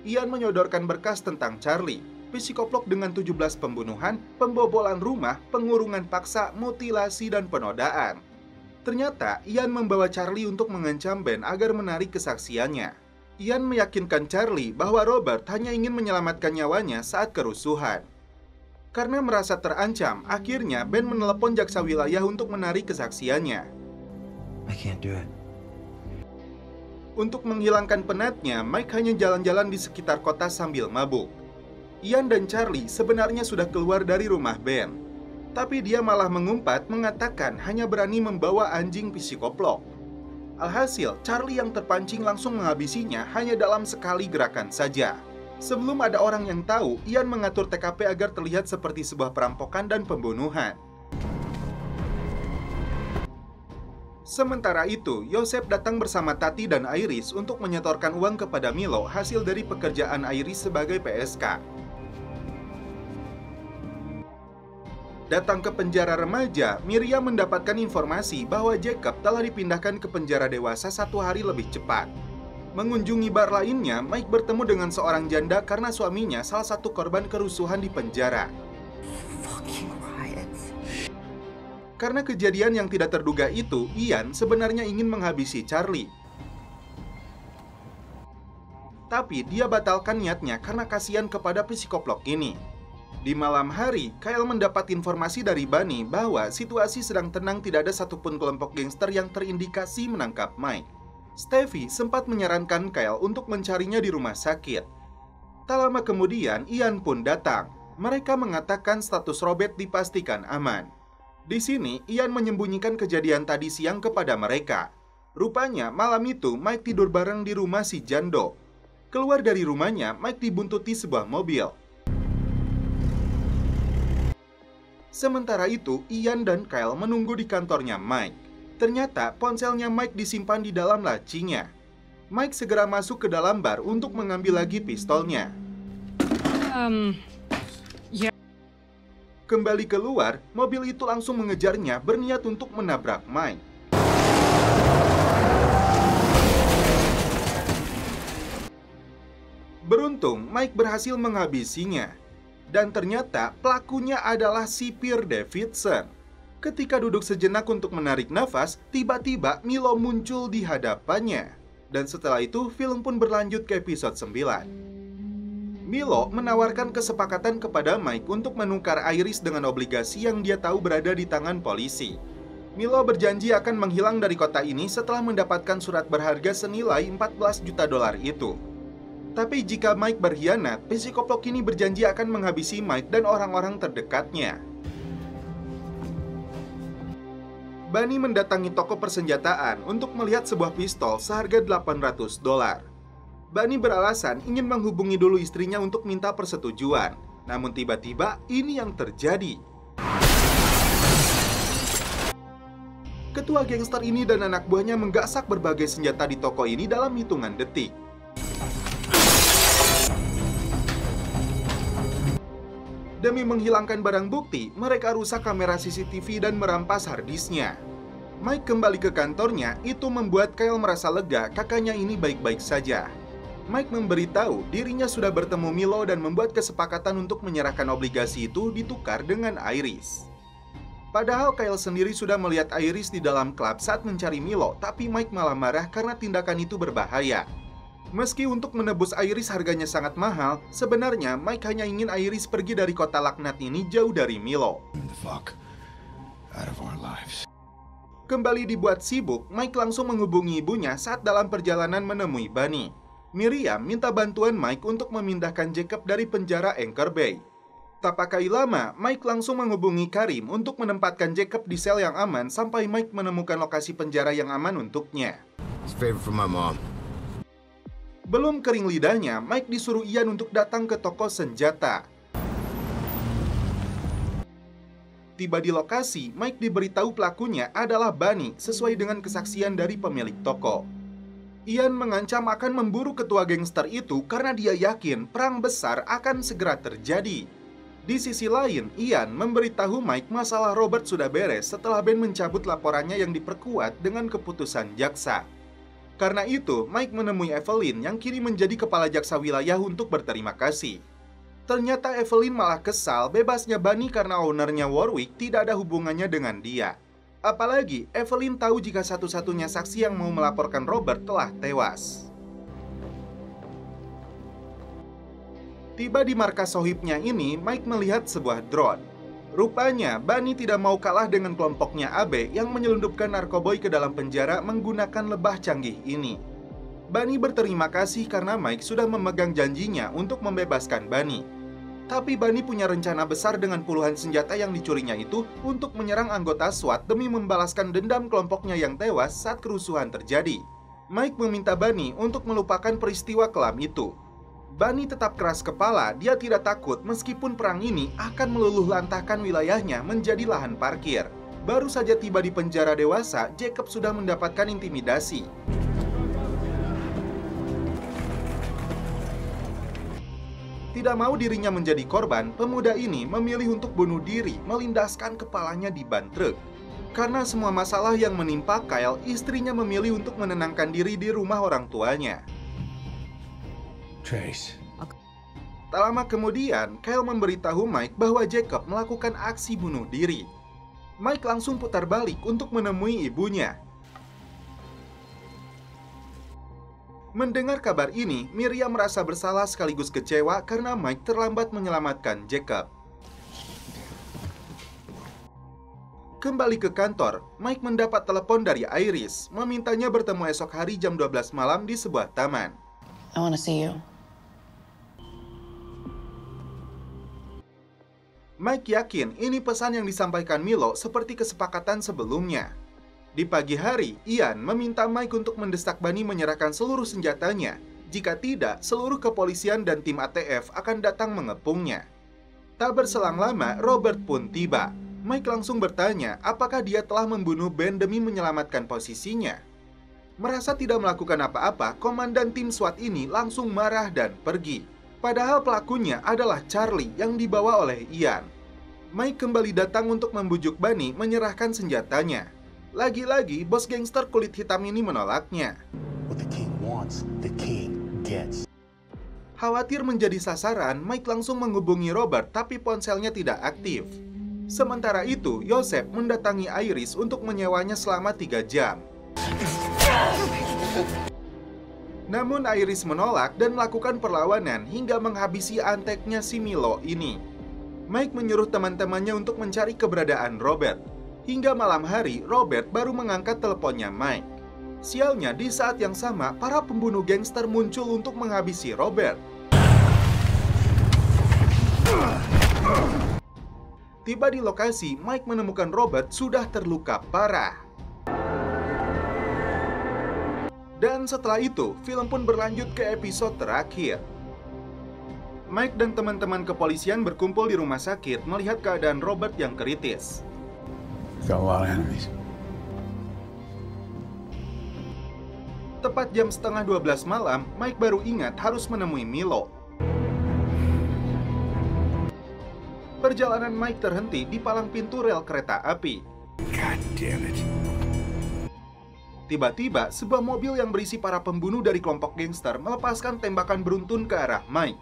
Ian menyodorkan berkas tentang Charlie, psikoplok dengan 17 pembunuhan, pembobolan rumah, pengurungan paksa, mutilasi, dan penodaan. Ternyata, Ian membawa Charlie untuk mengancam Ben agar menarik kesaksiannya. Ian meyakinkan Charlie bahwa Robert hanya ingin menyelamatkan nyawanya saat kerusuhan. Karena merasa terancam, akhirnya Ben menelepon jaksa wilayah untuk menarik kesaksiannya. I can't do it. Untuk menghilangkan penatnya, Mike hanya jalan-jalan di sekitar kota sambil mabuk. Ian dan Charlie sebenarnya sudah keluar dari rumah Ben. Tapi dia malah mengumpat mengatakan hanya berani membawa anjing psikoplok. Alhasil, Charlie yang terpancing langsung menghabisinya hanya dalam sekali gerakan saja. Sebelum ada orang yang tahu, Ian mengatur TKP agar terlihat seperti sebuah perampokan dan pembunuhan. Sementara itu, Yosef datang bersama Tati dan Iris untuk menyetorkan uang kepada Milo hasil dari pekerjaan Iris sebagai PSK. Datang ke penjara remaja, Miriam mendapatkan informasi bahwa Jacob telah dipindahkan ke penjara dewasa 1 hari lebih cepat. Mengunjungi bar lainnya, Mike bertemu dengan seorang janda karena suaminya salah satu korban kerusuhan di penjara. Karena kejadian yang tidak terduga itu, Ian sebenarnya ingin menghabisi Charlie. Tapi dia batalkan niatnya karena kasihan kepada psikoplok ini. Di malam hari, Kyle mendapat informasi dari Bunny bahwa situasi sedang tenang, tidak ada satupun kelompok gangster yang terindikasi menangkap Mike. Steffi sempat menyarankan Kyle untuk mencarinya di rumah sakit. Tak lama kemudian, Ian pun datang. Mereka mengatakan status Robert dipastikan aman. Di sini, Ian menyembunyikan kejadian tadi siang kepada mereka. Rupanya, malam itu Mike tidur bareng di rumah si Jando. Keluar dari rumahnya, Mike dibuntuti sebuah mobil. Sementara itu, Ian dan Kyle menunggu di kantornya Mike. Ternyata ponselnya Mike disimpan di dalam lacinya. Mike segera masuk ke dalam bar untuk mengambil lagi pistolnya. Kembali keluar, mobil itu langsung mengejarnya berniat untuk menabrak Mike. Beruntung, Mike berhasil menghabisinya. Dan ternyata pelakunya adalah sipir Davidson. Ketika duduk sejenak untuk menarik nafas, tiba-tiba Milo muncul di hadapannya. Dan setelah itu, film pun berlanjut ke episode 9. Milo menawarkan kesepakatan kepada Mike untuk menukar Iris dengan obligasi yang dia tahu berada di tangan polisi. Milo berjanji akan menghilang dari kota ini setelah mendapatkan surat berharga senilai $14 juta itu. Tapi jika Mike berkhianat, psikoplok ini berjanji akan menghabisi Mike dan orang-orang terdekatnya. Bunny mendatangi toko persenjataan untuk melihat sebuah pistol seharga $800. Bunny beralasan ingin menghubungi dulu istrinya untuk minta persetujuan. Namun tiba-tiba ini yang terjadi. Ketua gangster ini dan anak buahnya menggasak berbagai senjata di toko ini dalam hitungan detik. Demi menghilangkan barang bukti, mereka rusak kamera CCTV dan merampas harddisknya. Mike kembali ke kantornya, itu membuat Kyle merasa lega kakaknya ini baik-baik saja. Mike memberitahu dirinya sudah bertemu Milo dan membuat kesepakatan untuk menyerahkan obligasi itu ditukar dengan Iris. Padahal Kyle sendiri sudah melihat Iris di dalam klub saat mencari Milo, tapi Mike malah marah karena tindakan itu berbahaya. Meski untuk menebus Iris harganya sangat mahal, sebenarnya Mike hanya ingin Iris pergi dari kota laknat ini jauh dari Milo. Kembali dibuat sibuk, Mike langsung menghubungi ibunya saat dalam perjalanan menemui Bunny. Miriam minta bantuan Mike untuk memindahkan Jacob dari penjara Anchor Bay. Tak pakai lama, Mike langsung menghubungi Karim untuk menempatkan Jacob di sel yang aman sampai Mike menemukan lokasi penjara yang aman untuknya. Belum kering lidahnya, Mike disuruh Ian untuk datang ke toko senjata. Tiba di lokasi, Mike diberitahu pelakunya adalah Bunny sesuai dengan kesaksian dari pemilik toko. Ian mengancam akan memburu ketua gangster itu karena dia yakin perang besar akan segera terjadi. Di sisi lain, Ian memberitahu Mike masalah Robert sudah beres setelah Ben mencabut laporannya yang diperkuat dengan keputusan jaksa. Karena itu, Mike menemui Evelyn yang kini menjadi kepala jaksa wilayah untuk berterima kasih. Ternyata Evelyn malah kesal bebasnya Bunny karena ownernya Warwick tidak ada hubungannya dengan dia. Apalagi Evelyn tahu jika satu-satunya saksi yang mau melaporkan Robert telah tewas. Tiba di markas sohibnya ini, Mike melihat sebuah drone. Rupanya, Bunny tidak mau kalah dengan kelompoknya Abe yang menyelundupkan narkoboy ke dalam penjara menggunakan lebah canggih ini. Bunny berterima kasih karena Mike sudah memegang janjinya untuk membebaskan Bunny. Tapi Bunny punya rencana besar dengan puluhan senjata yang dicurinya itu untuk menyerang anggota SWAT demi membalaskan dendam kelompoknya yang tewas saat kerusuhan terjadi. Mike meminta Bunny untuk melupakan peristiwa kelam itu. Bunny tetap keras kepala, dia tidak takut meskipun perang ini akan meluluh lantahkan wilayahnya menjadi lahan parkir. Baru saja tiba di penjara dewasa, Jacob sudah mendapatkan intimidasi. Tidak mau dirinya menjadi korban, pemuda ini memilih untuk bunuh diri, melindaskan kepalanya di ban truk. Karena semua masalah yang menimpa Kyle, istrinya memilih untuk menenangkan diri di rumah orang tuanya. Trace. Tak lama kemudian, Kyle memberitahu Mike bahwa Jacob melakukan aksi bunuh diri. Mike langsung putar balik untuk menemui ibunya. Mendengar kabar ini, Miriam merasa bersalah sekaligus kecewa karena Mike terlambat menyelamatkan Jacob. Kembali ke kantor, Mike mendapat telepon dari Iris, memintanya bertemu esok hari jam 12 malam di sebuah taman. I want to see you. Mike yakin ini pesan yang disampaikan Milo seperti kesepakatan sebelumnya. Di pagi hari, Ian meminta Mike untuk mendesak Bunny menyerahkan seluruh senjatanya. Jika tidak, seluruh kepolisian dan tim ATF akan datang mengepungnya. Tak berselang lama, Robert pun tiba. Mike langsung bertanya apakah dia telah membunuh Ben demi menyelamatkan posisinya. Merasa tidak melakukan apa-apa, komandan tim SWAT ini langsung marah dan pergi. Padahal pelakunya adalah Charlie yang dibawa oleh Ian. Mike kembali datang untuk membujuk Bunny menyerahkan senjatanya. Lagi-lagi, bos gangster kulit hitam ini menolaknya. What the king wants, the king gets. Khawatir menjadi sasaran, Mike langsung menghubungi Robert tapi ponselnya tidak aktif. Sementara itu, Joseph mendatangi Iris untuk menyewanya selama 3 jam. Namun Iris menolak dan melakukan perlawanan hingga menghabisi anteknya si Milo ini. Mike menyuruh teman-temannya untuk mencari keberadaan Robert. Hingga malam hari, Robert baru mengangkat teleponnya Mike. Sialnya, di saat yang sama, para pembunuh gangster muncul untuk menghabisi Robert. Tiba di lokasi, Mike menemukan Robert sudah terluka parah. Dan setelah itu, film pun berlanjut ke episode terakhir. Mike dan teman-teman kepolisian berkumpul di rumah sakit melihat keadaan Robert yang kritis. Got a lot of enemies. Tepat jam 11:30 malam, Mike baru ingat harus menemui Milo. Perjalanan Mike terhenti di palang pintu rel kereta api. God damn it. Tiba-tiba, sebuah mobil yang berisi para pembunuh dari kelompok gangster melepaskan tembakan beruntun ke arah Mike.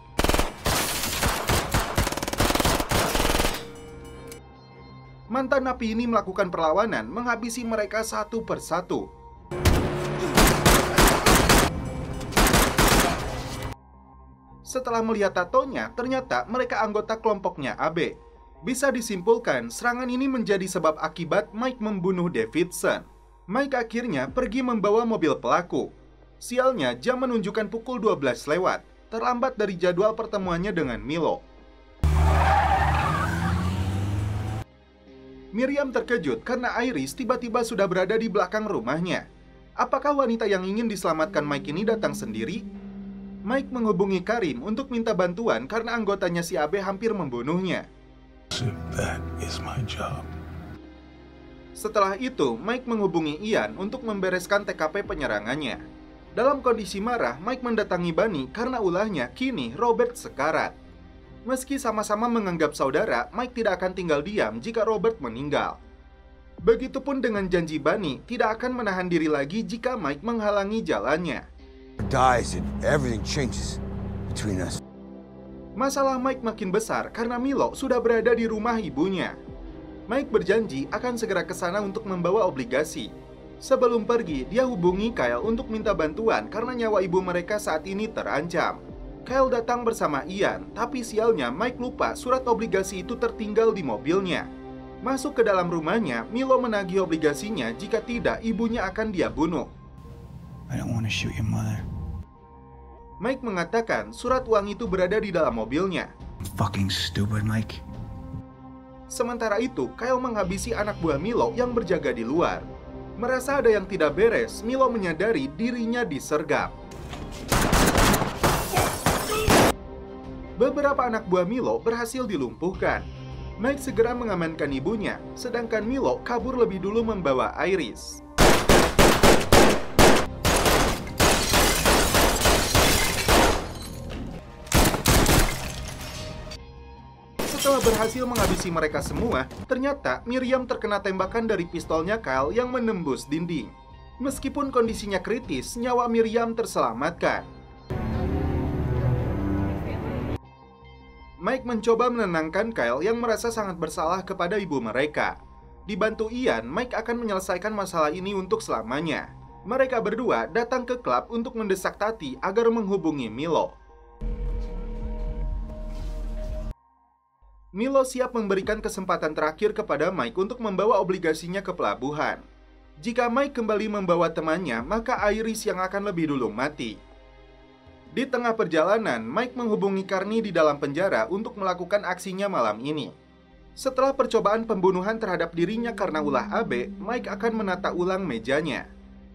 Mantan napi ini melakukan perlawanan, menghabisi mereka satu persatu. Setelah melihat tatonya, ternyata mereka anggota kelompoknya AB. Bisa disimpulkan, serangan ini menjadi sebab akibat Mike membunuh Davidson. Mike akhirnya pergi membawa mobil pelaku. Sialnya, jam menunjukkan pukul 12 lewat, terlambat dari jadwal pertemuannya dengan Milo. Miriam terkejut karena Iris tiba-tiba sudah berada di belakang rumahnya. Apakah wanita yang ingin diselamatkan Mike ini datang sendiri? Mike menghubungi Karim untuk minta bantuan karena anggotanya si Abe hampir membunuhnya. That is my job. Setelah itu, Mike menghubungi Ian untuk membereskan TKP penyerangannya. Dalam kondisi marah, Mike mendatangi Bunny karena ulahnya kini Robert sekarat. Meski sama-sama menganggap saudara, Mike tidak akan tinggal diam jika Robert meninggal. Begitupun dengan janji Bunny, tidak akan menahan diri lagi jika Mike menghalangi jalannya. Dies and everything changes between us. Masalah Mike makin besar karena Milo sudah berada di rumah ibunya. Mike berjanji akan segera ke sana untuk membawa obligasi. Sebelum pergi, dia hubungi Kyle untuk minta bantuan karena nyawa ibu mereka saat ini terancam. Kyle datang bersama Ian, tapi sialnya Mike lupa surat obligasi itu tertinggal di mobilnya. Masuk ke dalam rumahnya, Milo menagih obligasinya, jika tidak ibunya akan dia bunuh. I don't want to shoot your mother. Mike mengatakan surat uang itu berada di dalam mobilnya. Fucking stupid, Mike. Sementara itu, Kyle menghabisi anak buah Milo yang berjaga di luar. Merasa ada yang tidak beres, Milo menyadari dirinya disergap. Beberapa anak buah Milo berhasil dilumpuhkan. Mike segera mengamankan ibunya, sedangkan Milo kabur lebih dulu membawa Iris. Setelah berhasil menghabisi mereka semua, ternyata Miriam terkena tembakan dari pistolnya Kyle yang menembus dinding. Meskipun kondisinya kritis, nyawa Miriam terselamatkan. Mike mencoba menenangkan Kyle yang merasa sangat bersalah kepada ibu mereka. Dibantu Ian, Mike akan menyelesaikan masalah ini untuk selamanya. Mereka berdua datang ke klub untuk mendesak Tati agar menghubungi Milo. Milo siap memberikan kesempatan terakhir kepada Mike untuk membawa obligasinya ke pelabuhan. Jika Mike kembali membawa temannya, maka Iris yang akan lebih dulu mati. Di tengah perjalanan, Mike menghubungi Carney di dalam penjara untuk melakukan aksinya malam ini. Setelah percobaan pembunuhan terhadap dirinya karena ulah AB, Mike akan menata ulang mejanya.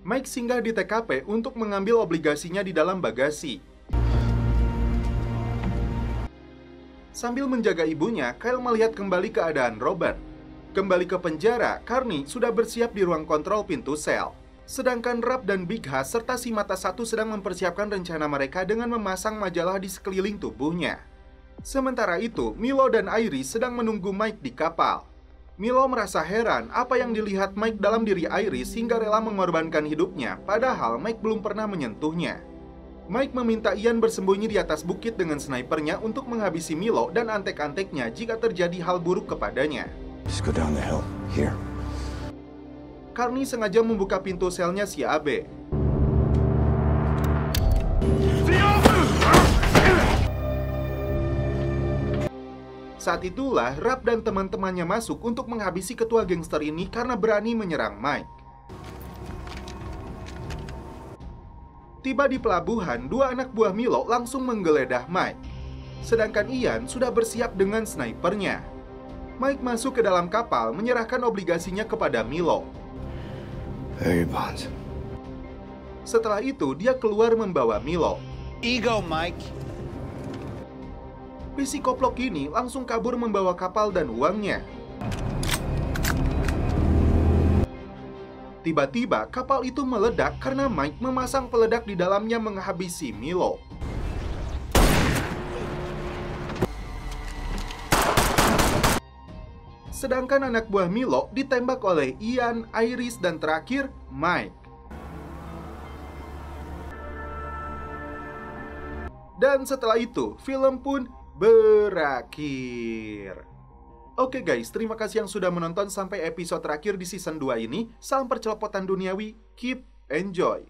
Mike singgah di TKP untuk mengambil obligasinya di dalam bagasi. Sambil menjaga ibunya, Kyle melihat kembali keadaan Robert. Kembali ke penjara, Carney sudah bersiap di ruang kontrol pintu sel. Sedangkan Rap dan Big Hass serta si Mata Satu sedang mempersiapkan rencana mereka dengan memasang majalah di sekeliling tubuhnya. Sementara itu, Milo dan Iris sedang menunggu Mike di kapal. Milo merasa heran apa yang dilihat Mike dalam diri Iris hingga rela mengorbankan hidupnya, padahal Mike belum pernah menyentuhnya. Mike meminta Ian bersembunyi di atas bukit dengan snipernya untuk menghabisi Milo dan antek-anteknya jika terjadi hal buruk kepadanya. Just go down the hill. Here. Carney sengaja membuka pintu selnya si AB. Saat itulah Rap dan teman-temannya masuk untuk menghabisi ketua gangster ini karena berani menyerang Mike. Tiba di pelabuhan, dua anak buah Milo langsung menggeledah Mike. Sedangkan Ian sudah bersiap dengan snipernya. Mike masuk ke dalam kapal menyerahkan obligasinya kepada Milo. There you Bonds. Setelah itu, dia keluar membawa Milo. Ego, Mike. Psikoplok ini langsung kabur membawa kapal dan uangnya. Tiba-tiba, kapal itu meledak karena Mike memasang peledak di dalamnya menghabisi Milo. Sedangkan anak buah Milo ditembak oleh Ian, Iris, dan terakhir, Mike. Dan setelah itu, film pun berakhir. Oke guys, terima kasih yang sudah menonton sampai episode terakhir di season 2 ini. Salam percelopotan duniawi, keep enjoy.